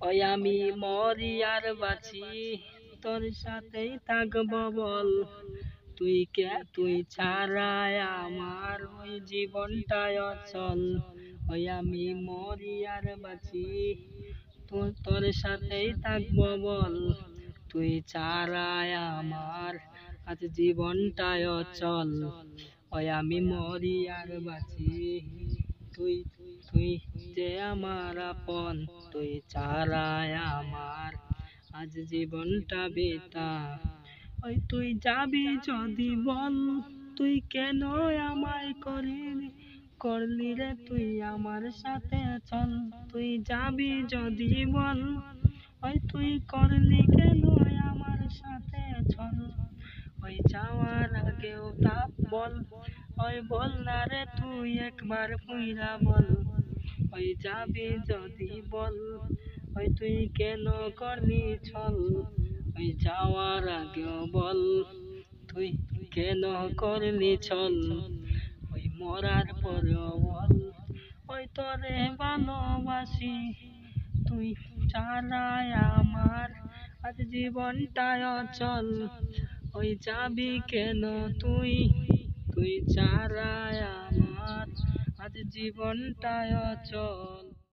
ওই আমি মরি আর বাঁচি, তোর সাথেই থাকবো বল। তুই ছাড়াই আমার ওই জীবনটাই অচল। ওই আমি মরি আর বাঁচি, তোর সাথেই থাকবো বল। তুই ছাড়াই আমার আজ জীবনটাই অচল। ওই আমি মরি আর বাঁচি, তুই তুই যে আমার আপন। তুই ছাড়াই আমার আজ জীবনটা বৃথা। ওই তুই যাবি যদি বল, তুই কেন আমায় করলি রে, তুই আমার সাথে চল। তুই যাবি যদি বল, ওই তুই করলি কেন আমার সাথে চল। ওই যাওয়ার আগেও তা বল, ওই বল না রে তুই একবার পুইরা বল। ওই যাবি যদি বল, ওই তুই কেন করলি ছল। ওই যাওয়ার আগেও বল, তুই কেন করলি ছল। ওই মরার পরেও বল, ওই তোরে ভালোবাসি। তুই ছাড়াই আমার আজ জীবনটাই অচল। ওই যাবি কেন তুই ছাড়াই আমার আজ জীবনটাই অচল।